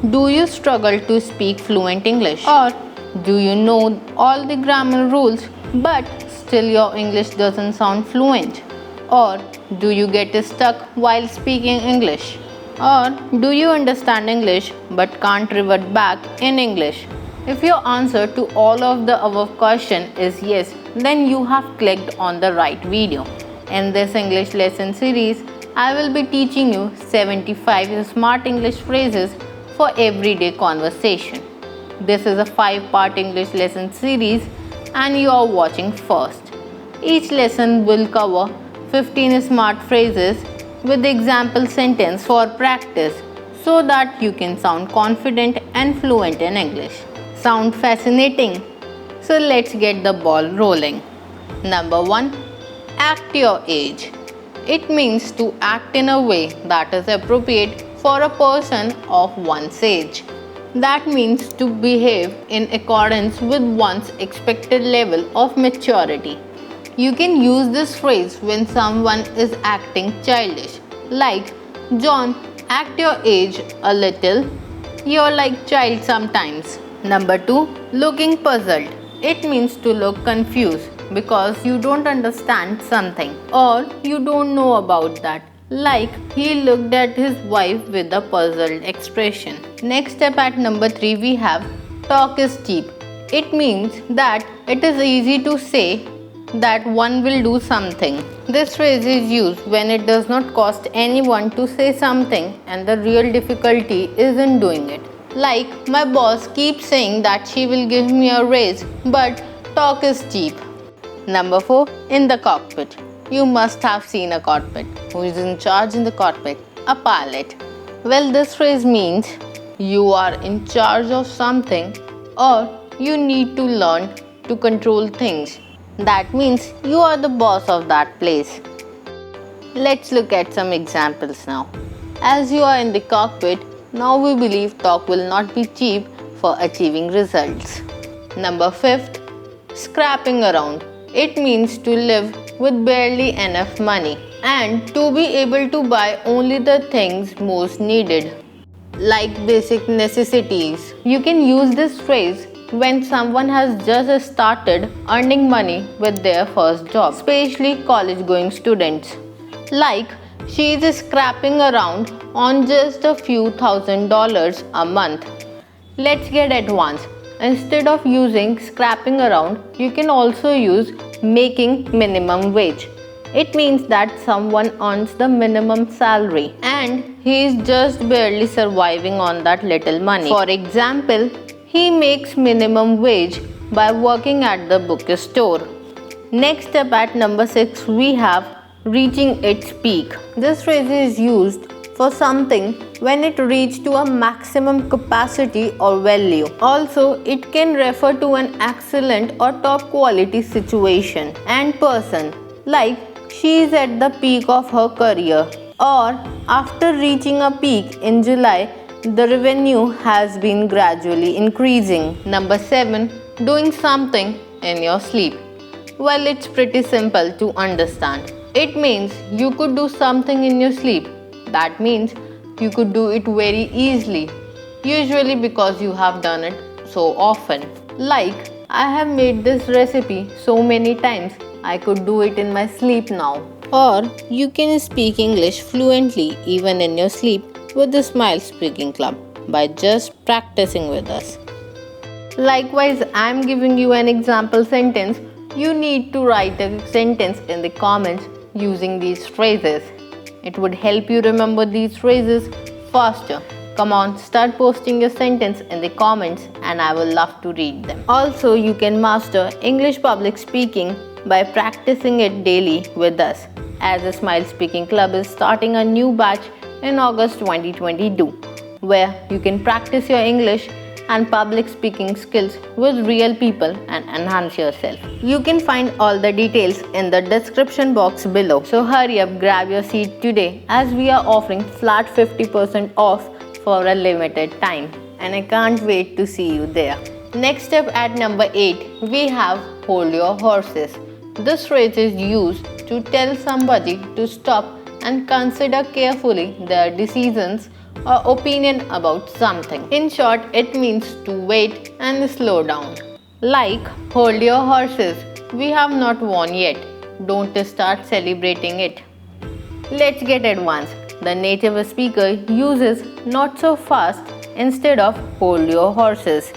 Do you struggle to speak fluent English? Or do you know all the grammar rules but still your English doesn't sound fluent? Or do you get stuck while speaking English? Or do you understand English but can't revert back in English? If your answer to all of the above question is yes, then you have clicked on the right video. In this English lesson series, I will be teaching you 75 smart English phrases for everyday conversation. This is a 5-part English lesson series and you are watching first. Each lesson will cover 15 smart phrases with example sentence for practice so that you can sound confident and fluent in English. Sound fascinating? So let's get the ball rolling. Number 1. Act your age. It means to act in a way that is appropriate for a person of one's age. That means to behave in accordance with one's expected level of maturity. You can use this phrase when someone is acting childish, like, John, act your age a little. You're like child sometimes. Number 2. Looking puzzled. It means to look confused because you don't understand something or you don't know about that. Like, he looked at his wife with a puzzled expression. Next step at number 3 we have talk is cheap. It means that it is easy to say that one will do something. This phrase is used when it does not cost anyone to say something and the real difficulty is in doing it. Like, my boss keeps saying that she will give me a raise, but talk is cheap. Number 4. In the cockpit. You must have seen a cockpit. Who is in charge in the cockpit? A pilot. Well, this phrase means you are in charge of something or you need to learn to control things. That means you are the boss of that place. Let's look at some examples now. As you are in the cockpit, now we believe talk will not be cheap for achieving results. Number 5. Scrapping around. It means to live with barely enough money and to be able to buy only the things most needed, like basic necessities. You can use this phrase when someone has just started earning money with their first job, especially college-going students. Like, she is scrapping around on just a few $1,000s a month. Let's get advanced. Instead of using scrapping around, you can also use making minimum wage. It means that someone earns the minimum salary and he is just barely surviving on that little money. For example, he makes minimum wage by working at the bookstore. Next up at number 6 we have reaching its peak. This phrase is used for something when it reaches to a maximum capacity or value. Also, it can refer to an excellent or top quality situation and person, like she is at the peak of her career, or after reaching a peak in July, the revenue has been gradually increasing. Number 7. Doing something in your sleep. Well, it's pretty simple to understand. It means you could do something in your sleep. That means you could do it very easily, usually because you have done it so often. Like, I have made this recipe so many times, I could do it in my sleep now. Or you can speak English fluently even in your sleep with the Smile Speaking Club by just practicing with us. Likewise, I am giving you an example sentence. You need to write a sentence in the comments using these phrases. It would help you remember these phrases faster. Come on, start posting your sentence in the comments and I will love to read them. Also, you can master English public speaking by practicing it daily with us, as the Smile Speaking Club is starting a new batch in August 2022, where you can practice your English and public speaking skills with real people and enhance yourself. You can find all the details in the description box below. So hurry up, grab your seat today as we are offering flat 50% off for a limited time. And I can't wait to see you there. Next up at number 8, we have hold your horses. This phrase is used to tell somebody to stop and consider carefully their decisions or opinion about something. In short, it means to wait and slow down. Like, hold your horses. We have not won yet. Don't start celebrating it. Let's get advanced. The native speaker uses not so fast instead of hold your horses.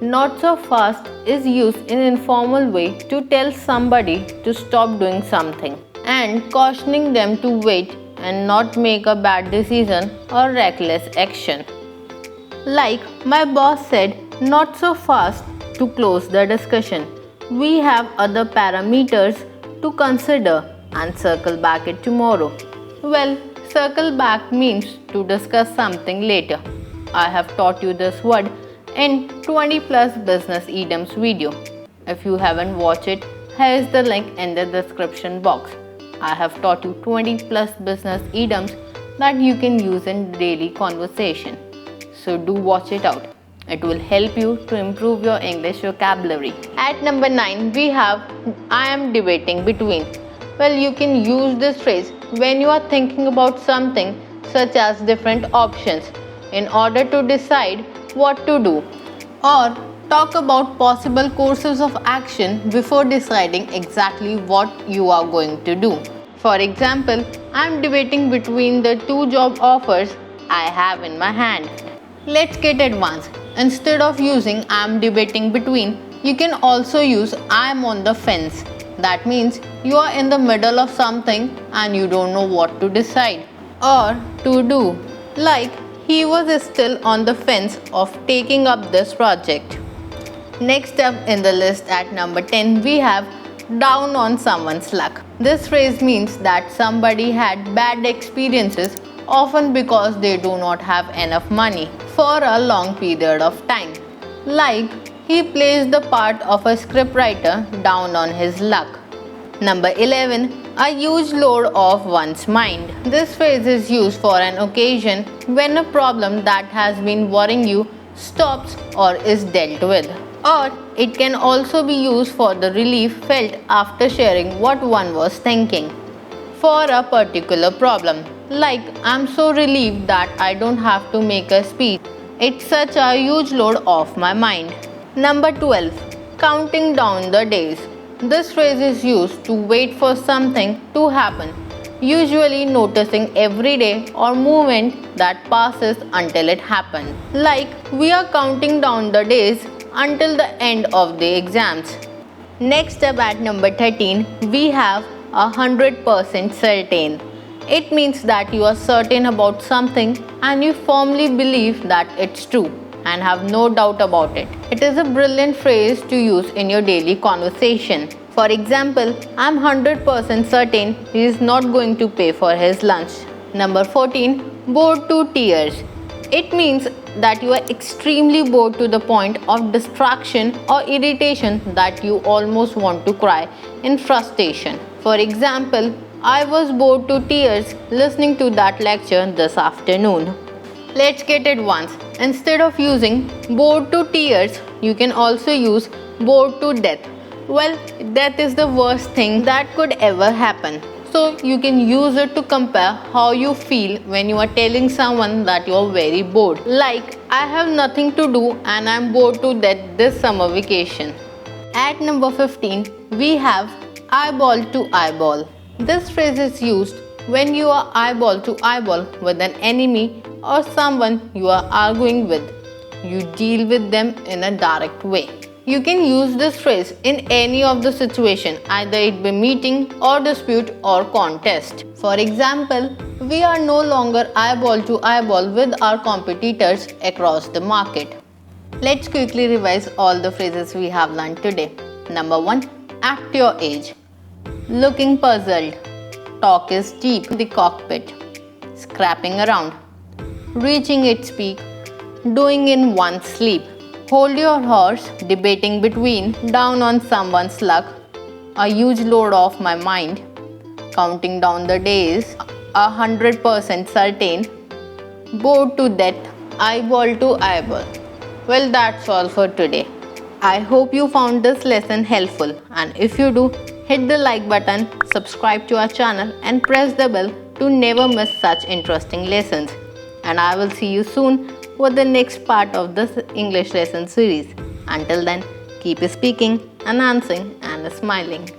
Not so fast is used in an informal way to tell somebody to stop doing something and cautioning them to wait and not make a bad decision or reckless action. Like, my boss said, not so fast to close the discussion. We have other parameters to consider and circle back it tomorrow. Well, circle back means to discuss something later. I have taught you this word in 20 plus business idioms video. If you haven't watched it, here is the link in the description box. I have taught you 20 plus business idioms that you can use in daily conversation. So do watch it out. It will help you to improve your English vocabulary. At number 9, we have I am debating between. Well, you can use this phrase when you are thinking about something such as different options in order to decide what to do, or talk about possible courses of action before deciding exactly what you are going to do. For example, I am debating between the two job offers I have in my hand. Let's get advanced. Instead of using I am debating between, you can also use I am on the fence. That means you are in the middle of something and you don't know what to decide or to do. Like, he was still on the fence of taking up this project. Next up in the list at number 10, we have down on someone's luck. This phrase means that somebody had bad experiences, often because they do not have enough money for a long period of time. Like, he plays the part of a scriptwriter down on his luck. Number 11, a huge load off one's mind. This phrase is used for an occasion when a problem that has been worrying you stops or is dealt with. Or it can also be used for the relief felt after sharing what one was thinking for a particular problem. Like, I'm so relieved that I don't have to make a speech. It's such a huge load off my mind. Number 12, counting down the days. This phrase is used to wait for something to happen, usually noticing every day or moment that passes until it happens. Like, we are counting down the days until the end of the exams. Next up at number 13, we have 100% certain. It means that you are certain about something and you firmly believe that it's true and have no doubt about it. It is a brilliant phrase to use in your daily conversation. For example, I'm 100% certain he is not going to pay for his lunch. Number 14, bored to tears. It means that you are extremely bored to the point of distraction or irritation that you almost want to cry in frustration. For example, I was bored to tears listening to that lecture this afternoon. Let's get advanced. Instead of using bored to tears, you can also use bored to death. Well, death is the worst thing that could ever happen. So you can use it to compare how you feel when you are telling someone that you are very bored. Like, I have nothing to do and I am bored to death this summer vacation. At number 15, we have eyeball to eyeball. This phrase is used when you are eyeball to eyeball with an enemy or someone you are arguing with. You deal with them in a direct way. You can use this phrase in any of the situation, either it be meeting or dispute or contest. For example, we are no longer eyeball to eyeball with our competitors across the market. Let's quickly revise all the phrases we have learned today. Number 1, act your age. Looking puzzled. Talk is deep. The cockpit. Scrapping around. Reaching its peak. Doing in one's sleep. Hold your horse. Debating between. Down on someone's luck. A huge load off my mind. Counting down the days. 100% certain. Bored to death. Eyeball to eyeball. Well, that's all for today. I hope you found this lesson helpful, and if you do, hit the like button, subscribe to our channel and press the bell to never miss such interesting lessons. and I will see you soon with the next part of this English lesson series. Until then, keep speaking, announcing, and smiling.